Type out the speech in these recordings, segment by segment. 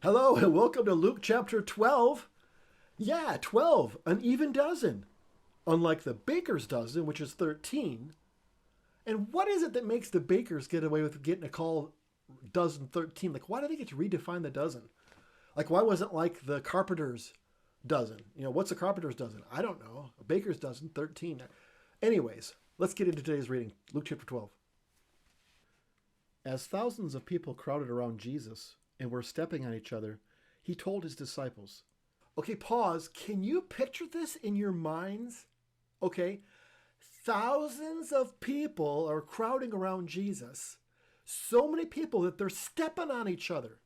Hello and welcome to Luke chapter 12. Yeah, 12, an even dozen. Unlike the baker's dozen, which is 13. And what is it that makes the bakers get away with getting a call dozen 13? Like, why do they get to redefine the dozen? Like, why wasn't like the carpenter's dozen? What's a carpenter's dozen? I don't know. A baker's dozen, 13. Anyways, let's get into today's reading. Luke chapter 12. As thousands of people crowded around Jesus and were stepping on each other, he told his disciples, okay, pause. Can you picture this in your minds? Okay, thousands of people are crowding around Jesus. So many people that they're stepping on each other.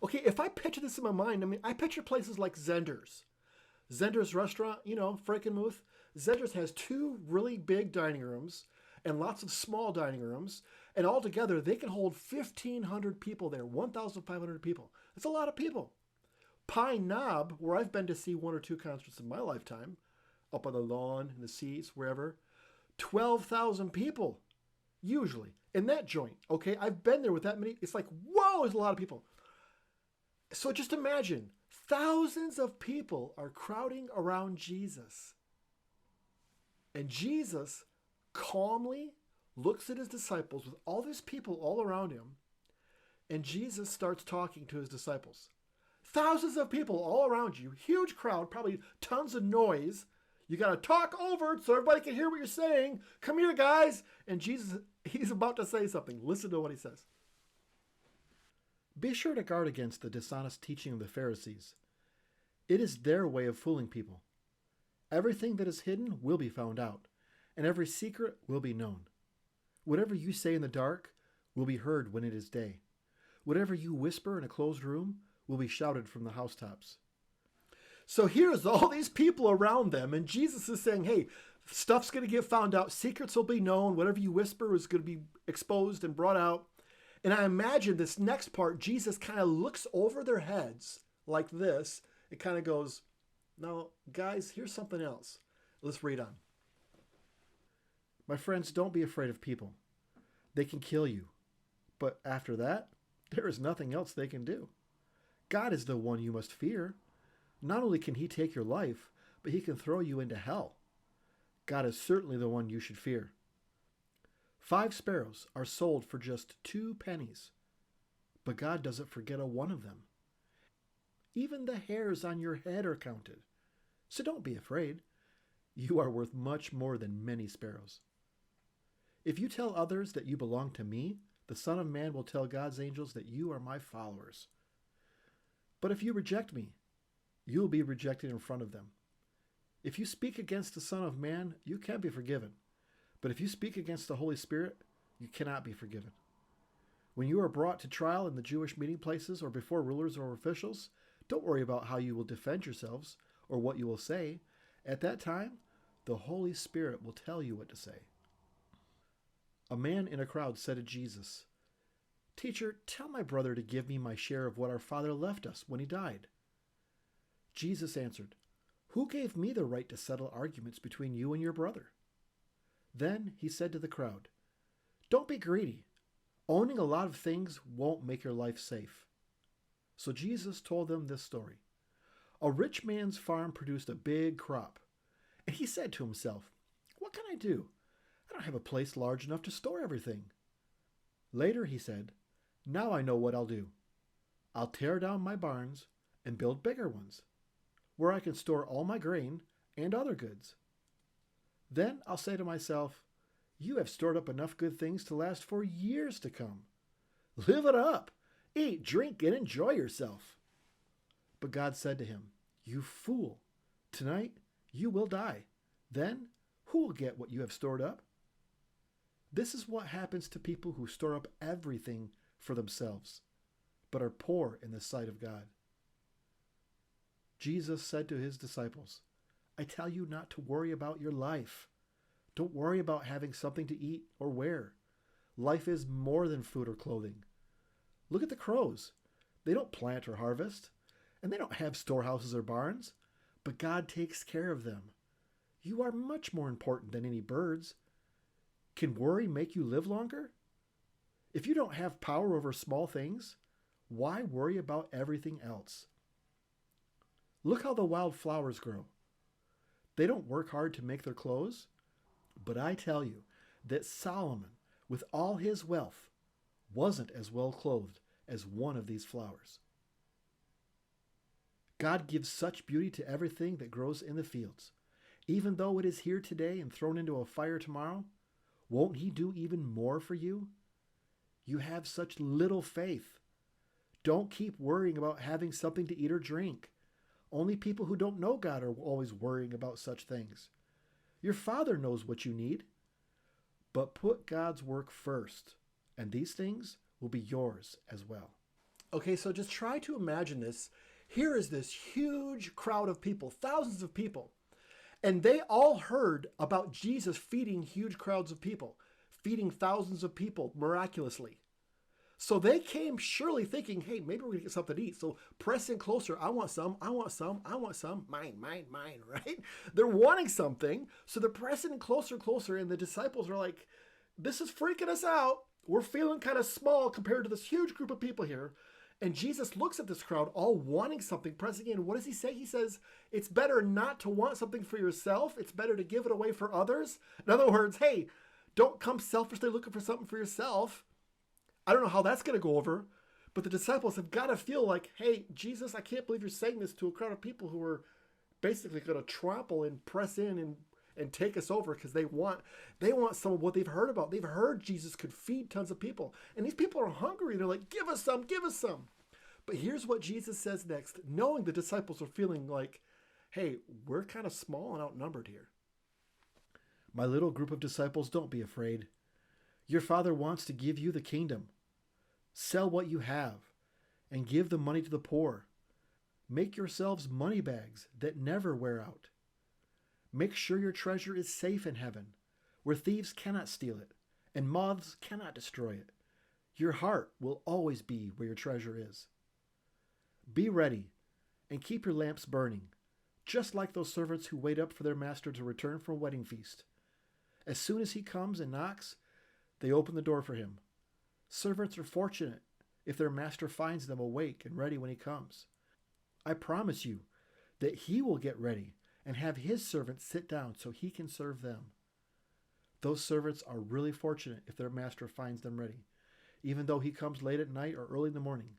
Okay, if I picture this in my mind, I picture places like Zender's. Zender's restaurant, Frankenmuth. Zender's has two really big dining rooms and lots of small dining rooms. And altogether, they can hold 1,500 people there, 1,500 people. That's a lot of people. Pine Knob, where I've been to see one or two concerts in my lifetime, up on the lawn, in the seats, wherever, 12,000 people, usually, in that joint. Okay, I've been there with that many. It's like, whoa, there's a lot of people. So just imagine, thousands of people are crowding around Jesus. And Jesus calmly looks at his disciples with all these people all around him, and Jesus starts talking to his disciples. Thousands of people all around you, huge crowd, probably tons of noise. You got to talk over it so everybody can hear what you're saying. Come here, guys. And Jesus, he's about to say something. Listen to what he says. Be sure to guard against the dishonest teaching of the Pharisees. It is their way of fooling people. Everything that is hidden will be found out, and every secret will be known. Whatever you say in the dark will be heard when it is day. Whatever you whisper in a closed room will be shouted from the housetops. So here's all these people around them, and Jesus is saying, hey, stuff's going to get found out. Secrets will be known. Whatever you whisper is going to be exposed and brought out. And I imagine this next part, Jesus kind of looks over their heads like this. It kind of goes, now, guys, here's something else. Let's read on. My friends, don't be afraid of people. They can kill you. But after that, there is nothing else they can do. God is the one you must fear. Not only can he take your life, but he can throw you into hell. God is certainly the one you should fear. 5 sparrows are sold for just 2 pennies, but God doesn't forget a one of them. Even the hairs on your head are counted. So don't be afraid. You are worth much more than many sparrows. If you tell others that you belong to me, the Son of Man will tell God's angels that you are my followers. But if you reject me, you will be rejected in front of them. If you speak against the Son of Man, you can be forgiven. But if you speak against the Holy Spirit, you cannot be forgiven. When you are brought to trial in the Jewish meeting places or before rulers or officials, don't worry about how you will defend yourselves or what you will say. At that time, the Holy Spirit will tell you what to say. A man in a crowd said to Jesus, Teacher, tell my brother to give me my share of what our father left us when he died. Jesus answered, Who gave me the right to settle arguments between you and your brother? Then he said to the crowd, Don't be greedy. Owning a lot of things won't make your life safe. So Jesus told them this story. A rich man's farm produced a big crop, and he said to himself, What can I do? I don't have a place large enough to store everything. Later he said, Now I know what I'll do. I'll tear down my barns and build bigger ones, where I can store all my grain and other goods. Then I'll say to myself, You have stored up enough good things to last for years to come. Live it up. Eat, drink, and enjoy yourself. But God said to him, You fool. Tonight you will die. Then who will get what you have stored up? This is what happens to people who store up everything for themselves, but are poor in the sight of God. Jesus said to his disciples, I tell you not to worry about your life. Don't worry about having something to eat or wear. Life is more than food or clothing. Look at the crows. They don't plant or harvest, and they don't have storehouses or barns, but God takes care of them. You are much more important than any birds. Can worry make you live longer? If you don't have power over small things, Why worry about everything else? Look how the wild flowers grow. They don't work hard to make their clothes, but I tell you that Solomon, with all his wealth, wasn't as well clothed as one of these flowers. God gives such beauty to everything that grows in the fields. Even though it is here today and thrown into a fire tomorrow, won't He do even more for you? You have such little faith. Don't keep worrying about having something to eat or drink. Only people who don't know God are always worrying about such things. Your Father knows what you need. But put God's work first, and these things will be yours as well. Okay, so just try to imagine this. Here is this huge crowd of people, thousands of people, and they all heard about Jesus feeding huge crowds of people, feeding thousands of people miraculously. So they came surely thinking, hey, maybe we're going to get something to eat. So press in closer. I want some. I want some. I want some. Mine, mine, mine, right? They're wanting something. So they're pressing in closer, closer. And the disciples are like, this is freaking us out. We're feeling kind of small compared to this huge group of people here. And Jesus looks at this crowd all wanting something, pressing in. What does He say? He says, it's better not to want something for yourself. It's better to give it away for others. In other words, hey, don't come selfishly looking for something for yourself. I don't know how that's going to go over, but the disciples have got to feel like, hey, Jesus, I can't believe you're saying this to a crowd of people who are basically going to trample and press in and take us over because they want some of what they've heard about. They've heard Jesus could feed tons of people, and these people are hungry. They're like, give us some, give us some. But here's what Jesus says next, knowing the disciples are feeling like, hey, we're kind of small and outnumbered here. My little group of disciples, don't be afraid. Your Father wants to give you the kingdom. Sell what you have and give the money to the poor. Make yourselves money bags that never wear out. Make sure your treasure is safe in heaven, where thieves cannot steal it and moths cannot destroy it. Your heart will always be where your treasure is. Be ready and keep your lamps burning, just like those servants who wait up for their master to return from a wedding feast. As soon as he comes and knocks, they open the door for him. Servants are fortunate if their master finds them awake and ready when he comes. I promise you that he will get ready and have his servants sit down so he can serve them. Those servants are really fortunate if their master finds them ready. Even though he comes late at night or early in the morning,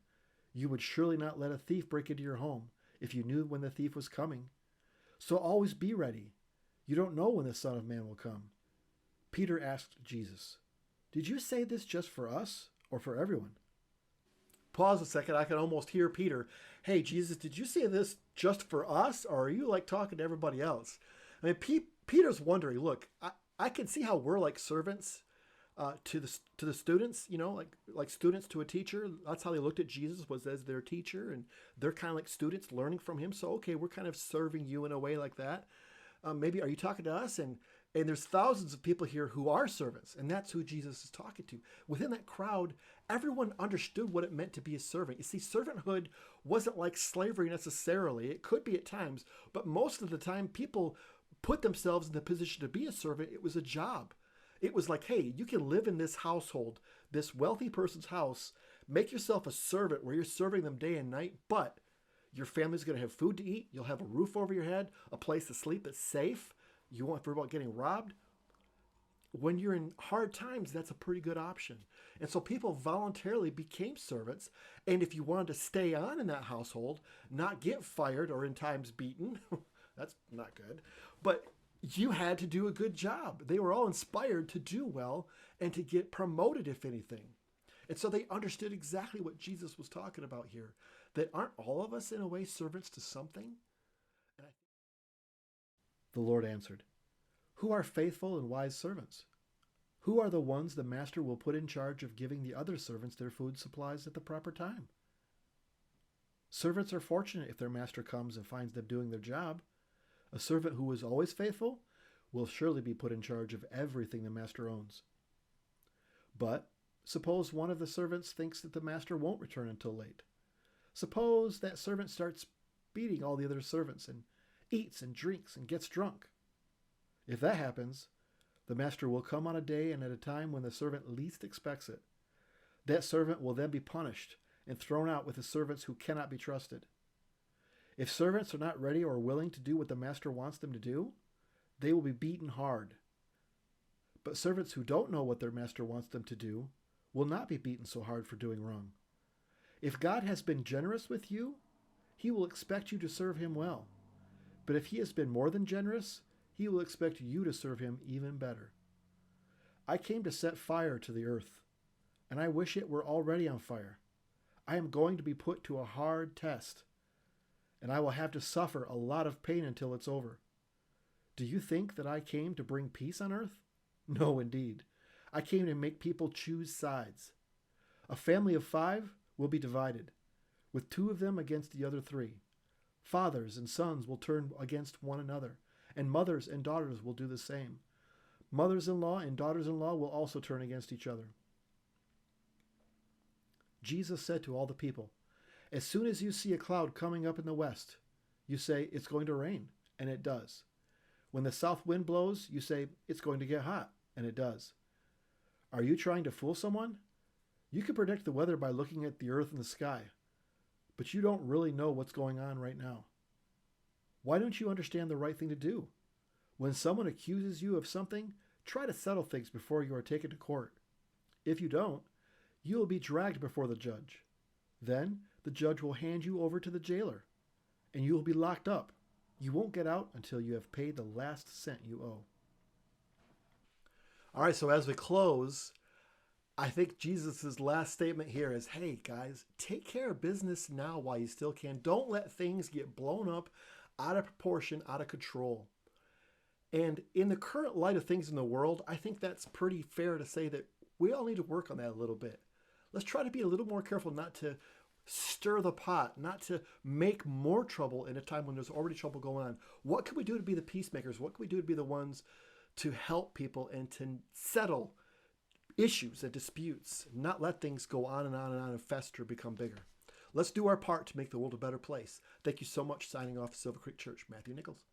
you would surely not let a thief break into your home if you knew when the thief was coming. So always be ready. You don't know when the Son of Man will come. Peter asked Jesus, did you say this just for us or for everyone? Pause a second. I can almost hear Peter. Hey, Jesus, did you say this just for us, or are you like talking to everybody else? I mean, Peter's wondering, look, I can see how we're like servants to the students, you know, like students to a teacher. That's how they looked at Jesus, was as their teacher, and they're kind of like students learning from him. So, okay, we're kind of serving you in a way like that. Maybe are you talking to us? And there's thousands of people here who are servants, and that's who Jesus is talking to. Within that crowd, everyone understood what it meant to be a servant. You see, servanthood wasn't like slavery necessarily. It could be at times, but most of the time people put themselves in the position to be a servant. It was a job. It was like, hey, you can live in this household, this wealthy person's house, make yourself a servant where you're serving them day and night, but your family's going to have food to eat. You'll have a roof over your head, a place to sleep that's safe. You won't worry about getting robbed. When you're in hard times, that's a pretty good option. And so people voluntarily became servants. And if you wanted to stay on in that household, not get fired or in times beaten, that's not good, but you had to do a good job. They were all inspired to do well and to get promoted, if anything. And so they understood exactly what Jesus was talking about here, that aren't all of us in a way servants to something? The Lord answered, who are faithful and wise servants? Who are the ones the master will put in charge of giving the other servants their food supplies at the proper time? Servants are fortunate if their master comes and finds them doing their job. A servant who is always faithful will surely be put in charge of everything the master owns. But suppose one of the servants thinks that the master won't return until late. Suppose that servant starts beating all the other servants and eats and drinks and gets drunk. If that happens, the master will come on a day and at a time when the servant least expects it. That servant will then be punished and thrown out with the servants who cannot be trusted. If servants are not ready or willing to do what the master wants them to do, they will be beaten hard. But servants who don't know what their master wants them to do will not be beaten so hard for doing wrong. If God has been generous with you, he will expect you to serve him well. But if he has been more than generous, he will expect you to serve him even better. I came to set fire to the earth, and I wish it were already on fire. I am going to be put to a hard test, and I will have to suffer a lot of pain until it's over. Do you think that I came to bring peace on earth? No, indeed. I came to make people choose sides. A family of 5 will be divided, with 2 of them against the other 3. Fathers and sons will turn against one another, and mothers and daughters will do the same. Mothers-in-law and daughters-in-law will also turn against each other. Jesus said to all the people, as soon as you see a cloud coming up in the west, you say, it's going to rain, and it does. When the south wind blows, you say, it's going to get hot, and it does. Are you trying to fool someone? You can predict the weather by looking at the earth and the sky, but you don't really know what's going on right now. Why don't you understand the right thing to do? When someone accuses you of something, try to settle things before you are taken to court. If you don't, you will be dragged before the judge. Then the judge will hand you over to the jailer, and you will be locked up. You won't get out until you have paid the last cent you owe. All right, so as we close, I think Jesus' last statement here is, hey, guys, take care of business now while you still can. Don't let things get blown up, out of proportion, out of control. And in the current light of things in the world, I think that's pretty fair to say that we all need to work on that a little bit. Let's try to be a little more careful not to stir the pot, not to make more trouble in a time when there's already trouble going on. What can we do to be the peacemakers? What can we do to be the ones to help people and to settle issues and disputes, not let things go on and on and on and fester, become bigger? Let's do our part to make the world a better place. Thank you so much. Signing off, Silver Creek Church, Matthew Nichols.